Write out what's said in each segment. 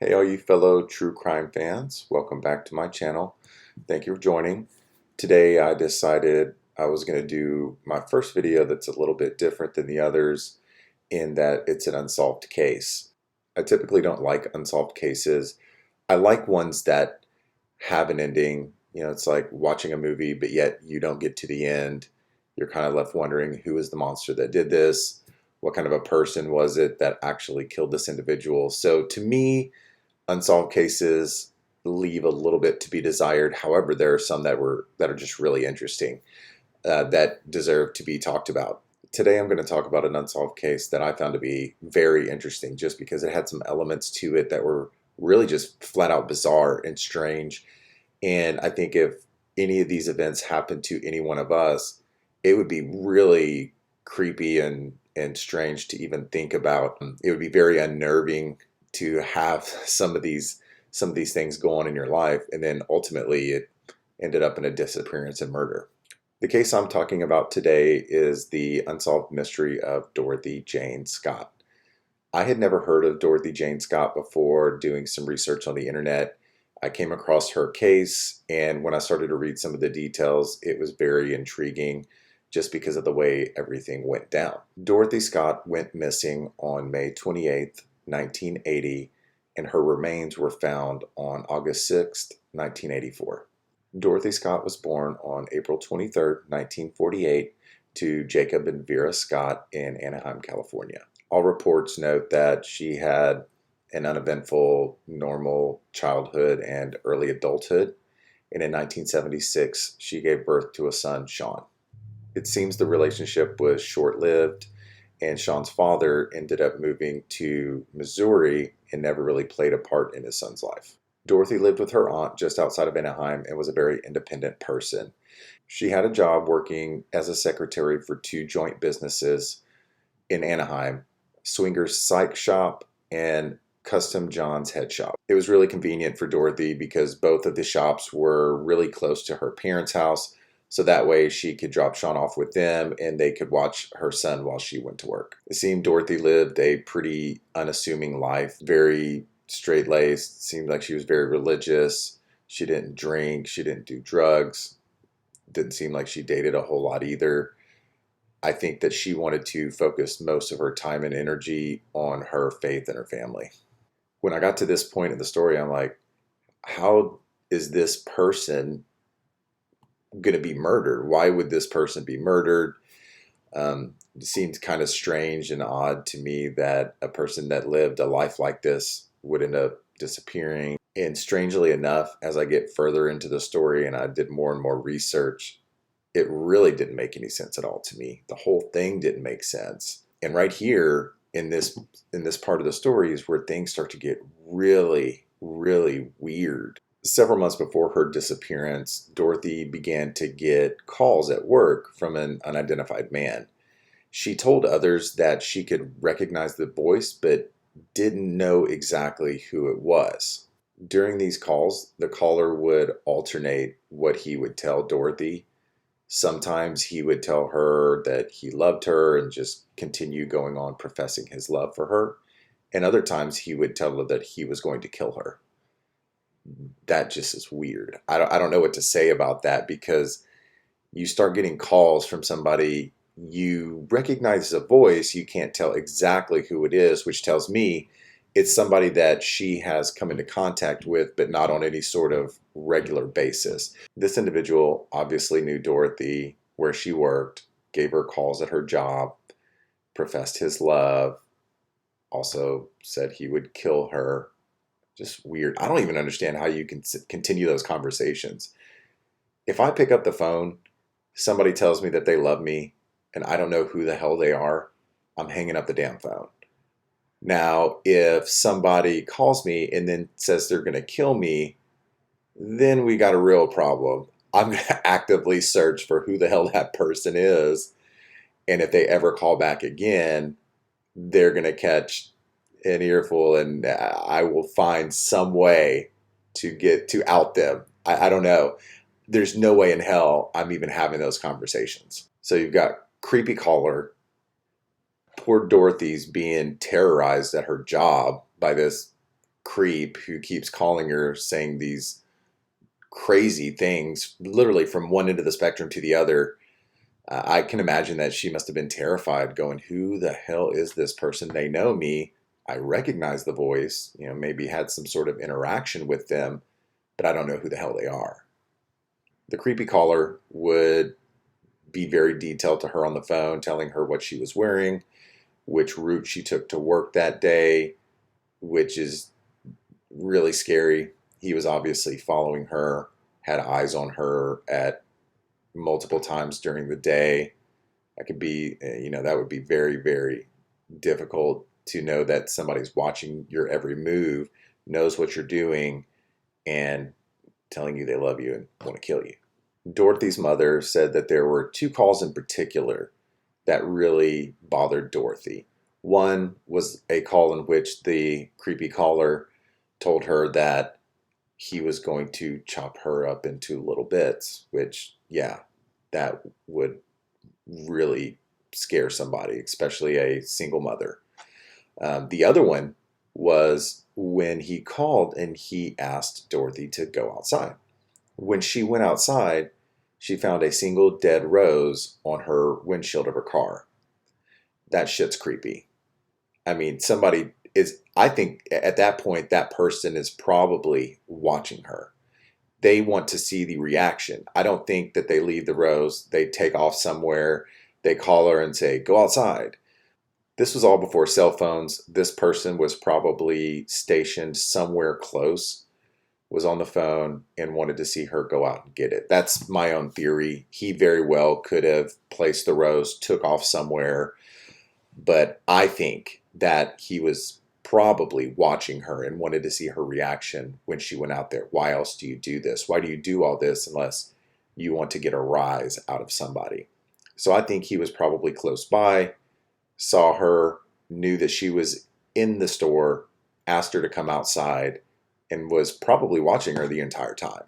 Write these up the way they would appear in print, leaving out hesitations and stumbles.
Hey, all you fellow true crime fans, welcome back to my channel. Thank you for joining. Today I decided I was going to do my first video that's a little bit different than the others in that it's an unsolved case. I typically don't like unsolved cases. I like ones that have an ending. You know, it's like watching a movie, but yet you don't get to the end. You're kind of left wondering who is the monster that did this? What kind of a person was it that actually killed this individual? So to me, unsolved cases leave a little bit to be desired. However, there are some that are just really interesting that deserve to be talked about. Today, I'm going to talk about an unsolved case that I found to be very interesting, just because it had some elements to it that were really just flat out bizarre and strange. And I think if any of these events happened to any one of us, it would be really creepy and strange to even think about. It would be very unnerving to have some of these things go on in your life, and then ultimately it ended up in a disappearance and murder. The case I'm talking about today is the unsolved mystery of Dorothy Jane Scott. I had never heard of Dorothy Jane Scott before doing some research on the internet. I came across her case, and when I started to read some of the details, it was very intriguing just because of the way everything went down. Dorothy Scott went missing on May 28th, 1980, and her remains were found on August 6th, 1984. Dorothy Scott was born on April 23rd, 1948, to Jacob and Vera Scott in Anaheim, California. All reports note that she had an uneventful, normal childhood and early adulthood, and in 1976, she gave birth to a son, Sean. It seems the relationship was short-lived, and Sean's father ended up moving to Missouri and never really played a part in his son's life. Dorothy lived with her aunt just outside of Anaheim and was a very independent person. She had a job working as a secretary for two joint businesses in Anaheim, Swinger's Psych Shop and Custom John's Head Shop. It was really convenient for Dorothy because both of the shops were really close to her parents' house, so that way she could drop Sean off with them and they could watch her son while she went to work. It seemed Dorothy lived a pretty unassuming life, very straight-laced. Seemed like she was very religious. She didn't drink, she didn't do drugs. Didn't seem like she dated a whole lot either. I think that she wanted to focus most of her time and energy on her faith and her family. When I got to this point in the story, I'm like, how is this person going to be murdered? Why would this person be murdered? It seemed kind of strange and odd to me that a person that lived a life like this would end up disappearing. And strangely enough, as I get further into the story and I did more and more research, it really didn't make any sense at all to me. The whole thing didn't make sense. And right here in this part of the story is where things start to get really, really weird. Several months before her disappearance, Dorothy began to get calls at work from an unidentified man. She told others that she could recognize the voice, but didn't know exactly who it was. During these calls, the caller would alternate what he would tell Dorothy. Sometimes he would tell her that he loved her and just continue going on professing his love for her. And other times he would tell her that he was going to kill her. That just is weird. I don't know what to say about that, because you start getting calls from somebody, you recognize the voice, you can't tell exactly who it is, which tells me it's somebody that she has come into contact with, but not on any sort of regular basis. This individual obviously knew Dorothy, where she worked, gave her calls at her job, professed his love, also said he would kill her. Just weird. I don't even understand how you can continue those conversations. If I pick up the phone, somebody tells me that they love me, and I don't know who the hell they are, I'm hanging up the damn phone. Now, if somebody calls me and then says they're going to kill me, then we got a real problem. I'm going to actively search for who the hell that person is. And if they ever call back again, they're going to catch an earful, and I will find some way to out them. I don't know. There's no way in hell I'm even having those conversations. So you've got creepy caller. Poor Dorothy's being terrorized at her job by this creep who keeps calling her saying these crazy things, literally from one end of the spectrum to the other. I can imagine that she must have been terrified, going, who the hell is this person? They know me. I recognize the voice, maybe had some sort of interaction with them, but I don't know who the hell they are. The creepy caller would be very detailed to her on the phone, telling her what she was wearing, which route she took to work that day, which is really scary. He was obviously following her, had eyes on her at multiple times during the day. That could be, that would be very, very difficult to know that somebody's watching your every move, knows what you're doing, and telling you they love you and want to kill you. Dorothy's mother said that there were two calls in particular that really bothered Dorothy. One was a call in which the creepy caller told her that he was going to chop her up into little bits, which, yeah, that would really scare somebody, especially a single mother. The other one was when he called and he asked Dorothy to go outside. When she went outside, she found a single dead rose on her windshield of her car. That shit's creepy. I mean, I think at that point, that person is probably watching her. They want to see the reaction. I don't think that they leave the rose, they take off somewhere, they call her and say, go outside. This was all before cell phones. This person was probably stationed somewhere close, was on the phone, and wanted to see her go out and get it. That's my own theory. He very well could have placed the rose, took off somewhere, but I think that he was probably watching her and wanted to see her reaction when she went out there. Why else do you do this? Why do you do all this unless you want to get a rise out of somebody? So I think he was probably close by, saw her, knew that she was in the store, asked her to come outside, and was probably watching her the entire time.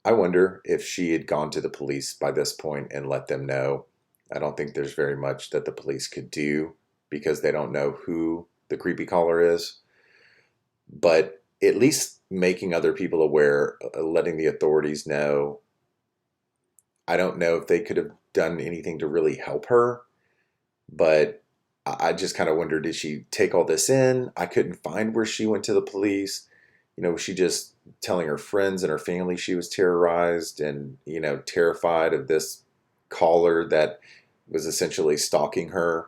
I wonder if she had gone to the police by this point and let them know. I don't think there's very much that the police could do because they don't know who the creepy caller is. But at least making other people aware, letting the authorities know. I don't know if they could have done anything to really help her, but I just kind of wonder, did she take all this in? I couldn't find where she went to the police. Was she just telling her friends and her family she was terrorized and, terrified of this caller that was essentially stalking her?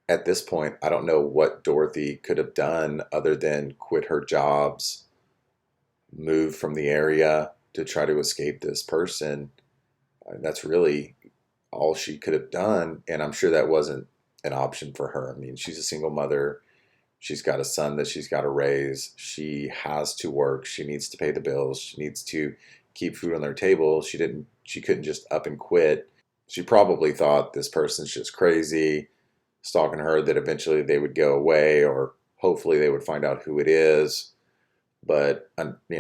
At this point, I don't know what Dorothy could have done other than quit her jobs, move from the area to try to escape this person. That's really all she could have done. And I'm sure that wasn't an option for her. I mean, she's a single mother. She's got a son that she's got to raise. She has to work. She needs to pay the bills. She needs to keep food on their table. She couldn't just up and quit. She probably thought this person's just crazy, stalking her, that eventually they would go away or hopefully they would find out who it is. But,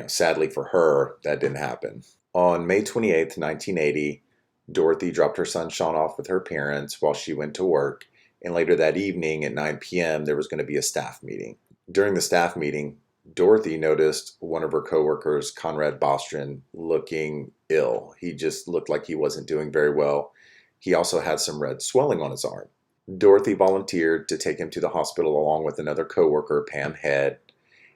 sadly for her, that didn't happen. On May 28th, 1980, Dorothy dropped her son Sean off with her parents while she went to work. And later that evening at 9 p.m., there was going to be a staff meeting. During the staff meeting, Dorothy noticed one of her coworkers, Conrad Bostrom, looking ill. He just looked like he wasn't doing very well. He also had some red swelling on his arm. Dorothy volunteered to take him to the hospital along with another coworker, Pam Head.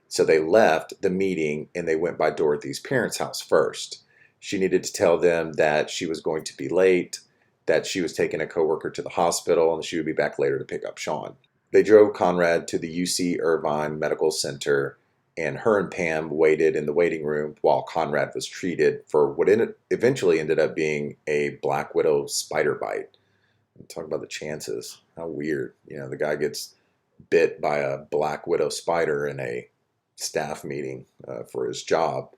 So they left the meeting and they went by Dorothy's parents' house first. She needed to tell them that she was going to be late, that she was taking a coworker to the hospital, and she would be back later to pick up Sean. They drove Conrad to the UC Irvine Medical Center, and her and Pam waited in the waiting room while Conrad was treated for what eventually ended up being a black widow spider bite. Talk about the chances. How weird. The guy gets bit by a black widow spider in a staff meeting for his job.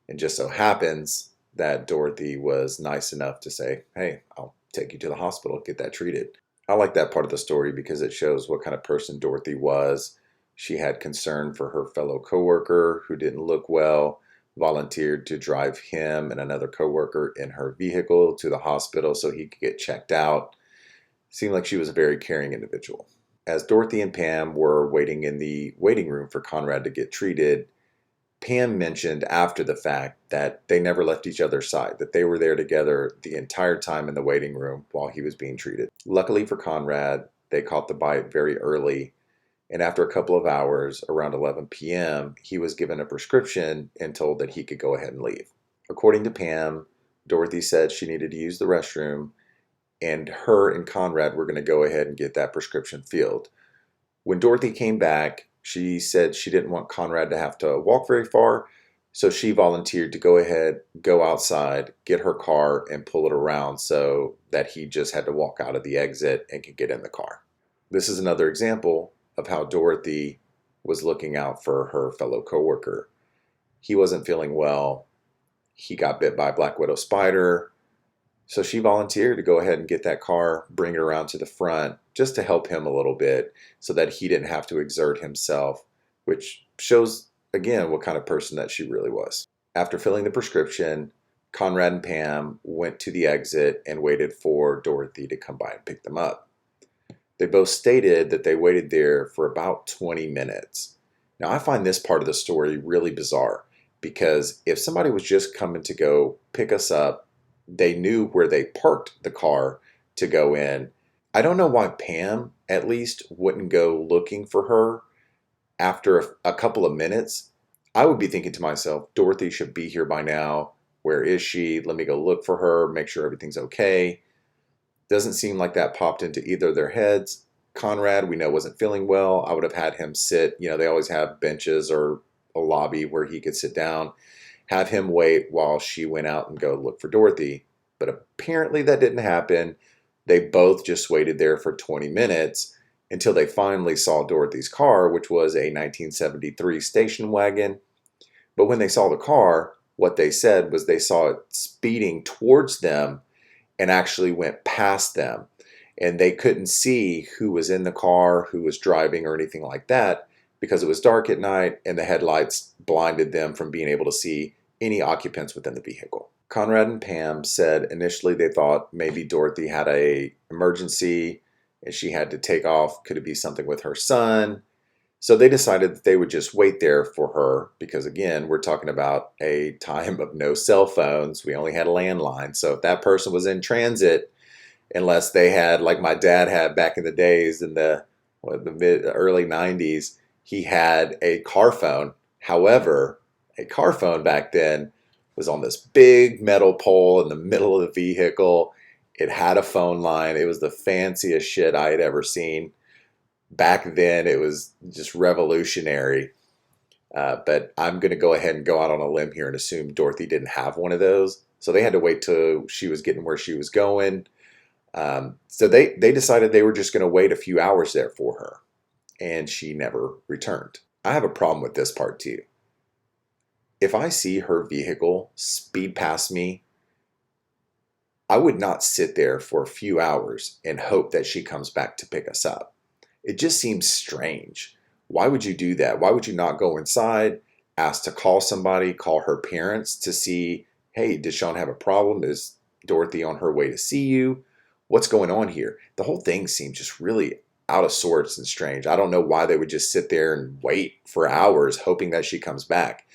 And just so happens that Dorothy was nice enough to say, hey, I'll take you to the hospital, get that treated. I like that part of the story because it shows what kind of person Dorothy was. She had concern for her fellow coworker who didn't look well, volunteered to drive him and another coworker in her vehicle to the hospital so he could get checked out. Seemed like she was a very caring individual. As Dorothy and Pam were waiting in the waiting room for Conrad to get treated, Pam mentioned after the fact that they never left each other's side, that they were there together the entire time in the waiting room while he was being treated. Luckily for Conrad, they caught the bite very early, and after a couple of hours, around 11 p.m., he was given a prescription and told that he could go ahead and leave. According to Pam, Dorothy said she needed to use the restroom, and her and Conrad were going to go ahead and get that prescription filled. When Dorothy came back, she said she didn't want Conrad to have to walk very far, so she volunteered to go ahead, go outside, get her car, and pull it around so that he just had to walk out of the exit and could get in the car. This is another example of how Dorothy was looking out for her fellow coworker. He wasn't feeling well. He got bit by a black widow spider. So she volunteered to go ahead and get that car, bring it around to the front, just to help him a little bit so that he didn't have to exert himself, which shows, again, what kind of person that she really was. After filling the prescription, Conrad and Pam went to the exit and waited for Dorothy to come by and pick them up. They both stated that they waited there for about 20 minutes. Now, I find this part of the story really bizarre because if somebody was just coming to go pick us up, they knew where they parked the car to go in. I don't know why Pam, at least, wouldn't go looking for her after a couple of minutes. I would be thinking to myself, Dorothy should be here by now. Where is she? Let me go look for her, make sure everything's okay. Doesn't seem like that popped into either of their heads. Conrad, we know, wasn't feeling well. I would have had him sit. They always have benches or a lobby where he could sit down. Have him wait while she went out and go look for Dorothy. But apparently that didn't happen. They both just waited there for 20 minutes until they finally saw Dorothy's car, which was a 1973 station wagon. But when they saw the car, what they said was they saw it speeding towards them and actually went past them. And they couldn't see who was in the car, who was driving, or anything like that because it was dark at night and the headlights blinded them from being able to see any occupants within the vehicle. Conrad and Pam said initially they thought maybe Dorothy had an emergency and she had to take off. Could it be something with her son? So they decided that they would just wait there for her because, again, we're talking about a time of no cell phones. We only had a landline. So if that person was in transit, unless they had, like my dad had back in the days in the early 90s, he had a car phone. However, a car phone back then was on this big metal pole in the middle of the vehicle. It had a phone line. It was the fanciest shit I had ever seen. Back then, it was just revolutionary. But I'm going to go ahead and go out on a limb here and assume Dorothy didn't have one of those. So they had to wait till she was getting where she was going. So they decided they were just going to wait a few hours there for her. And she never returned. I have a problem with this part too. If I see her vehicle speed past me, I would not sit there for a few hours and hope that she comes back to pick us up. It just seems strange. Why would you do that? Why would you not go inside, ask to call somebody, call her parents to see, hey, does Sean have a problem? Is Dorothy on her way to see you? What's going on here? The whole thing seems just really out of sorts and strange. I don't know why they would just sit there and wait for hours hoping that she comes back.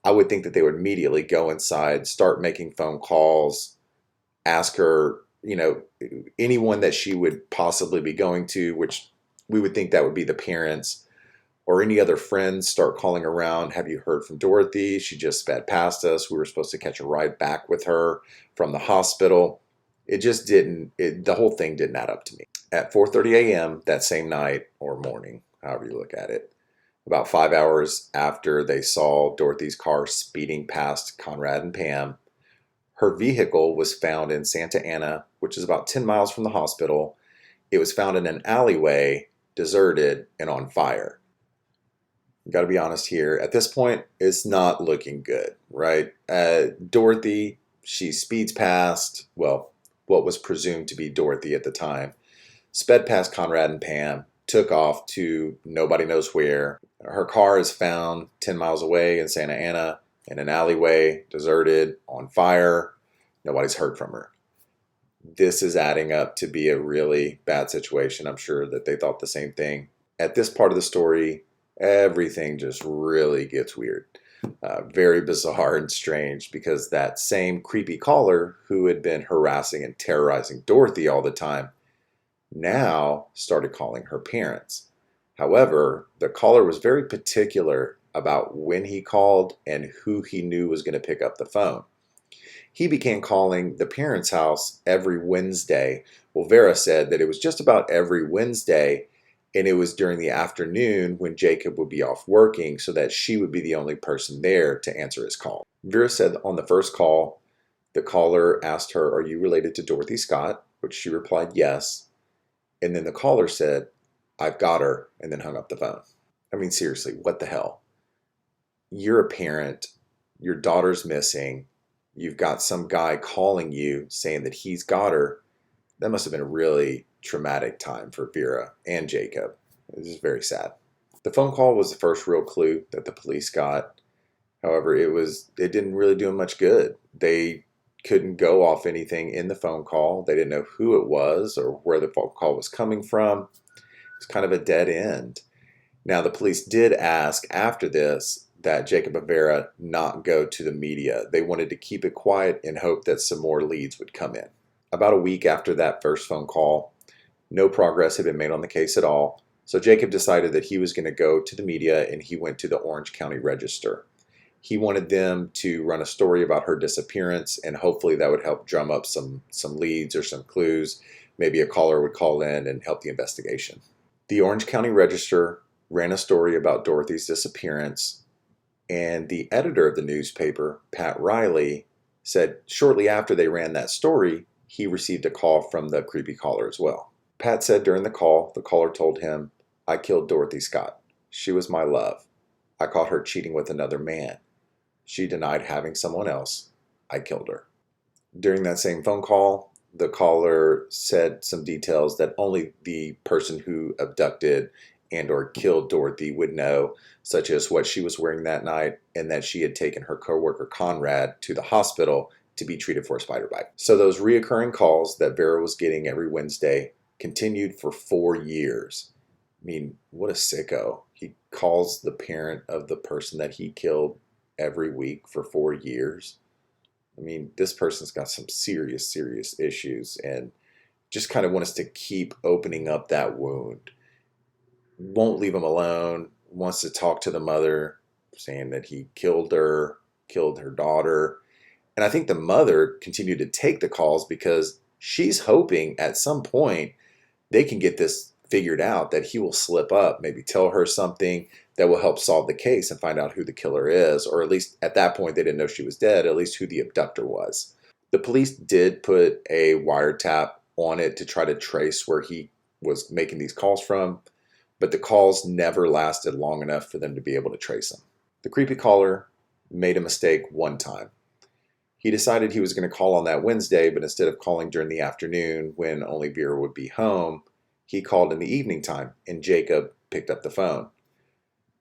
I would think that they would immediately go inside, start making phone calls, ask her, anyone that she would possibly be going to, which we would think that would be the parents or any other friends, start calling around. Have you heard from Dorothy? She just sped past us. We were supposed to catch a ride back with her from the hospital. It just didn't, the whole thing didn't add up to me. At 4:30 a.m. that same night or morning, however you look at it, about 5 hours after they saw Dorothy's car speeding past Conrad and Pam, her vehicle was found in Santa Ana, which is about 10 miles from the hospital. It was found in an alleyway, deserted and on fire. Got to be honest here. At this point, it's not looking good, right? Dorothy, she speeds past, well, what was presumed to be Dorothy at the time, sped past Conrad and Pam, took off to nobody knows where. Her car is found 10 miles away in Santa Ana in an alleyway, deserted, on fire. Nobody's heard from her. This is adding up to be a really bad situation. I'm sure that they thought the same thing. At this part of the story, everything just really gets weird. Very bizarre and strange because that same creepy caller who had been harassing and terrorizing Dorothy all the time now started calling her parents. However, the caller was very particular about when he called and who he knew was going to pick up the phone. He began calling the parents' house every Wednesday. Well, Vera said that it was just about every Wednesday, and it was during the afternoon when Jacob would be off working so that she would be the only person there to answer his call. Vera said on the first call, the caller asked her, "Are you related to Dorothy Scott?" Which she replied, "Yes." And then the caller said, "I've got her," and then hung up the phone. I mean, seriously, what the hell? You're a parent, your daughter's missing, you've got some guy calling you saying that he's got her. That must have been a really traumatic time for Vera and Jacob. This is very sad. The phone call was the first real clue that the police got. However, it didn't really do them much good. They couldn't go off anything in the phone call. They didn't know who it was or where the phone call was coming from. It's kind of a dead end. Now, the police did ask after this that Jacob and Vera not go to the media. They wanted to keep it quiet in hope that some more leads would come in. About a week after that first phone call, no progress had been made on the case at all, so Jacob decided that he was going to go to the media, and he went to the Orange County Register. He wanted them to run a story about her disappearance, and hopefully that would help drum up some leads or some clues. Maybe a caller would call in and help the investigation. The Orange County Register ran a story about Dorothy's disappearance, and the editor of the newspaper, Pat Riley, said shortly after they ran that story, he received a call from the creepy caller as well. Pat said during the call, the caller told him, "I killed Dorothy Scott. She was my love. I caught her cheating with another man. She denied having someone else. I killed her." During that same phone call, the caller said some details that only the person who abducted and or killed Dorothy would know, such as what she was wearing that night and that she had taken her coworker Conrad to the hospital to be treated for a spider bite. So those reoccurring calls that Vera was getting every Wednesday continued for 4 years. I mean, what a sicko. He calls the parent of the person that he killed every week for 4 years. I mean, this person's got some serious, serious issues and just kind of want us to keep opening up that wound. Won't leave him alone, wants to talk to the mother, saying that he killed her daughter. And I think the mother continued to take the calls because she's hoping at some point they can get this figured out, that he will slip up, maybe tell her something that will help solve the case and find out who the killer is, or at least at that point they didn't know she was dead, at least who the abductor was. The police did put a wiretap on it to try to trace where he was making these calls from, but the calls never lasted long enough for them to be able to trace him. The creepy caller made a mistake one time. He decided he was going to call on that Wednesday, but instead of calling during the afternoon when only Vera would be home, he called in the evening time, and Jacob picked up the phone.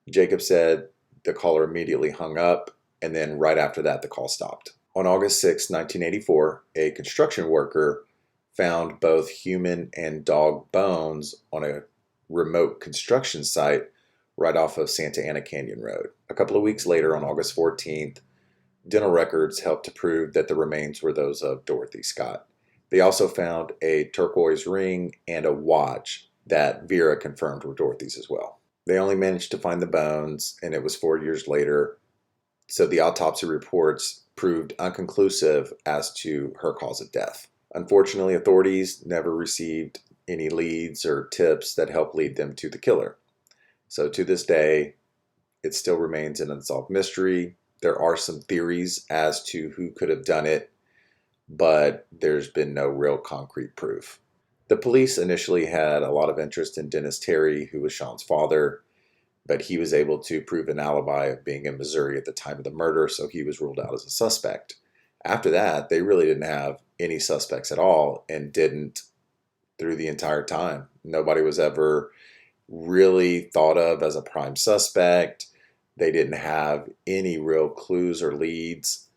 Jacob said the caller immediately hung up, and then right after that, the call stopped. On August 6, 1984, a construction worker found both human and dog bones on a remote construction site right off of Santa Ana Canyon Road. A couple of weeks later, on August 14th, dental records helped to prove that the remains were those of Dorothy Scott. They also found a turquoise ring and a watch that Vera confirmed were Dorothy's as well. They only managed to find the bones, and it was 4 years later, so the autopsy reports proved inconclusive as to her cause of death. Unfortunately, authorities never received any leads or tips that helped lead them to the killer. So to this day, it still remains an unsolved mystery. There are some theories as to who could have done it, but there's been no real concrete proof. The police initially had a lot of interest in Dennis Terry, who was Sean's father, but he was able to prove an alibi of being in Missouri at the time of the murder, so he was ruled out as a suspect. After that, they really didn't have any suspects at all, and didn't through the entire time. Nobody was ever really thought of as a prime suspect. They didn't have any real clues or leads.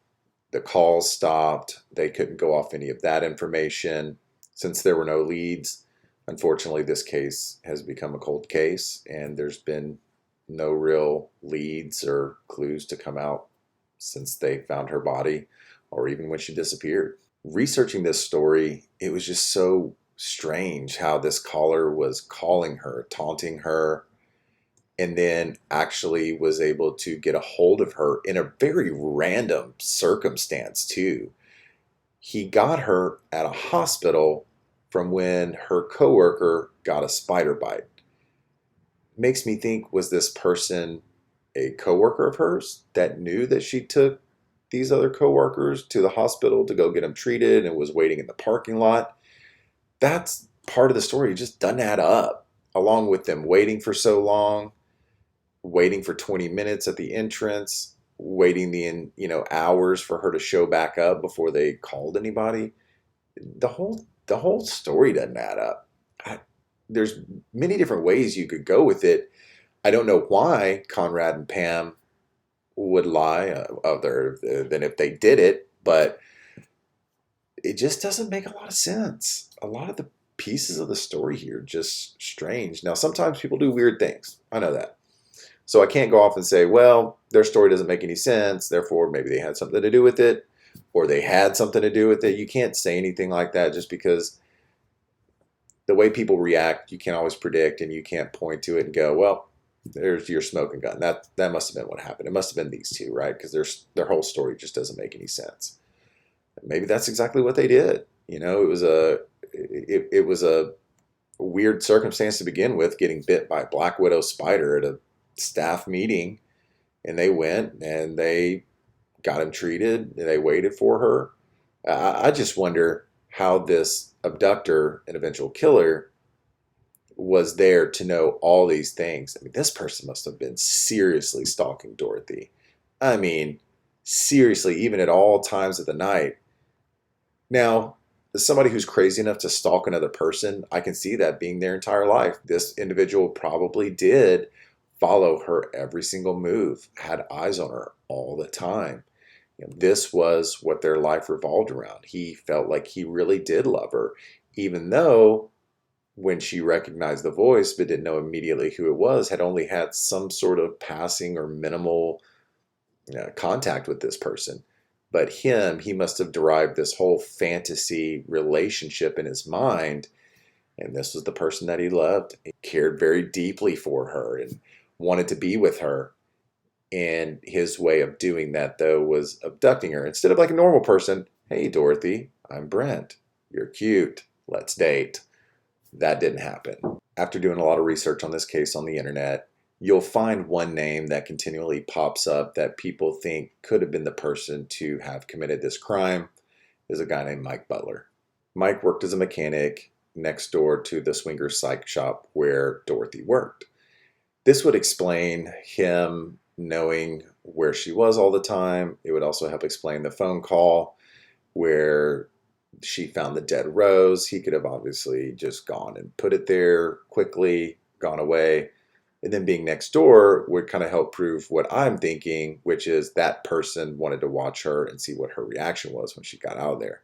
The calls stopped. They couldn't go off any of that information. Since there were no leads, unfortunately, this case has become a cold case, and there's been no real leads or clues to come out since they found her body or even when she disappeared. Researching this story, it was just so strange how this caller was calling her, taunting her, and then actually was able to get a hold of her in a very random circumstance too. He got her at a hospital from when her coworker got a spider bite. Makes me think, was this person a coworker of hers that knew that she took these other coworkers to the hospital to go get them treated and was waiting in the parking lot? That's part of the story. It just doesn't add up. Along with them waiting for so long, waiting for 20 minutes at the entrance, waiting hours for her to show back up before they called anybody. The whole story doesn't add up. There's many different ways you could go with it. I don't know why Conrad and Pam would lie other than if they did it, but it just doesn't make a lot of sense. A lot of the pieces of the story here just strange. Now, sometimes people do weird things. I know that. So I can't go off and say, well, their story doesn't make any sense, therefore maybe they had something to do with it, or they had something to do with it. You can't say anything like that just because the way people react, you can't always predict, and you can't point to it and go, well, there's your smoking gun. That must have been what happened. It must have been these two, right? Because their whole story just doesn't make any sense. Maybe that's exactly what they did. It was a weird circumstance to begin with, getting bit by a black widow spider at a staff meeting, and they went and they got him treated. And they waited for her. I just wonder how this abductor and eventual killer was there to know all these things. I mean, this person must have been seriously stalking Dorothy. I mean, seriously, even at all times of the night. Now, as somebody who's crazy enough to stalk another person, I can see that being their entire life. This individual probably did follow her every single move, had eyes on her all the time. This was what their life revolved around. He felt like he really did love her, even though when she recognized the voice but didn't know immediately who it was, had only had some sort of passing or minimal contact with this person. But he must have derived this whole fantasy relationship in his mind, and this was the person that he loved. He cared very deeply for her and wanted to be with her. And his way of doing that, though, was abducting her. Instead of like a normal person, hey, Dorothy, I'm Brent. You're cute. Let's date. That didn't happen. After doing a lot of research on this case on the internet, you'll find one name that continually pops up that people think could have been the person to have committed this crime, is a guy named Mike Butler. Mike worked as a mechanic next door to the swinger psych shop where Dorothy worked. This would explain him knowing where she was all the time. It would also help explain the phone call where she found the dead rose. He could have obviously just gone and put it there quickly, gone away. And then being next door would kind of help prove what I'm thinking, which is that person wanted to watch her and see what her reaction was when she got out of there.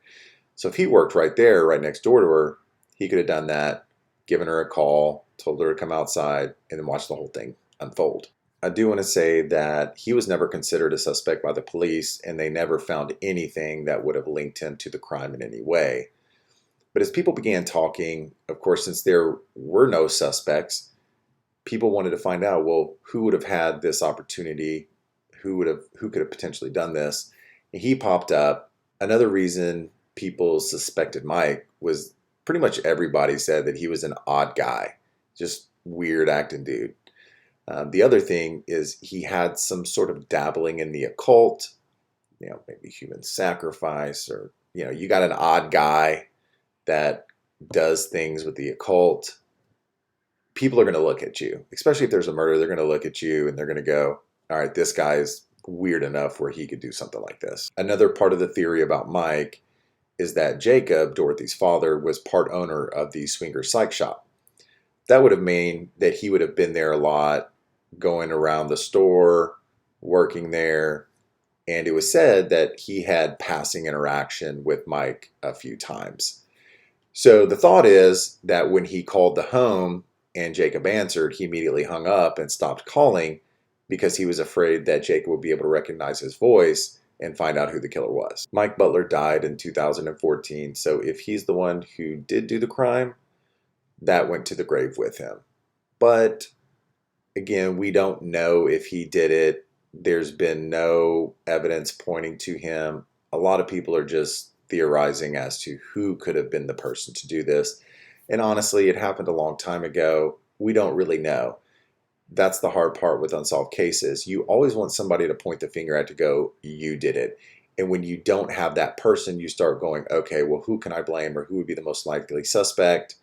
So if he worked right there, right next door to her, he could have done that, given her a call, told her to come outside, and then watch the whole thing unfold. I do want to say that he was never considered a suspect by the police, and they never found anything that would have linked him to the crime in any way. But as people began talking, of course, since there were no suspects, people wanted to find out, well, who would have had this opportunity? Who could have potentially done this? And he popped up. Another reason people suspected Mike was pretty much everybody said that he was an odd guy, just weird acting dude. The other thing is he had some sort of dabbling in the occult, maybe human sacrifice, or, you got an odd guy that does things with the occult. People are going to look at you, especially if there's a murder. They're going to look at you and they're going to go, all right, this guy's weird enough where he could do something like this. Another part of the theory about Mike is that Jacob, Dorothy's father, was part owner of the swinger psych shop. That would have meant that he would have been there a lot, going around the store, working there. And it was said that he had passing interaction with Mike a few times. So the thought is that when he called the home and Jacob answered, he immediately hung up and stopped calling because he was afraid that Jacob would be able to recognize his voice and find out who the killer was. Mike Butler died in 2014, so if he's the one who did do the crime, that went to the grave with him. But again, we don't know if he did it. There's been no evidence pointing to him. A lot of people are just theorizing as to who could have been the person to do this. And honestly, it happened a long time ago. We don't really know. That's the hard part with unsolved cases. You always want somebody to point the finger at to go, you did it. And when you don't have that person, you start going, okay, well, who can I blame, or who would be the most likely suspect?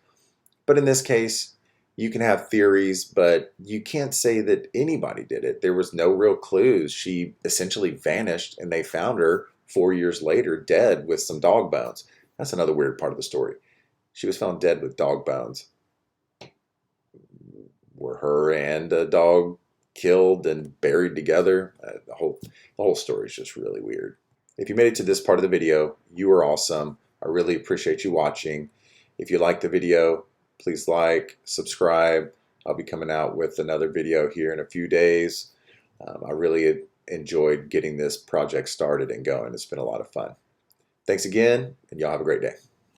But in this case, you can have theories, but you can't say that anybody did it. There was no real clues. She essentially vanished, and they found her 4 years later dead with some dog bones. That's another weird part of the story. She was found dead with dog bones. Were her and a dog killed and buried together? The whole story is just really weird. If you made it to this part of the video, you are awesome. I really appreciate you watching. If you liked the video, please like, subscribe. I'll be coming out with another video here in a few days. I really enjoyed getting this project started and going. It's been a lot of fun. Thanks again, and y'all have a great day.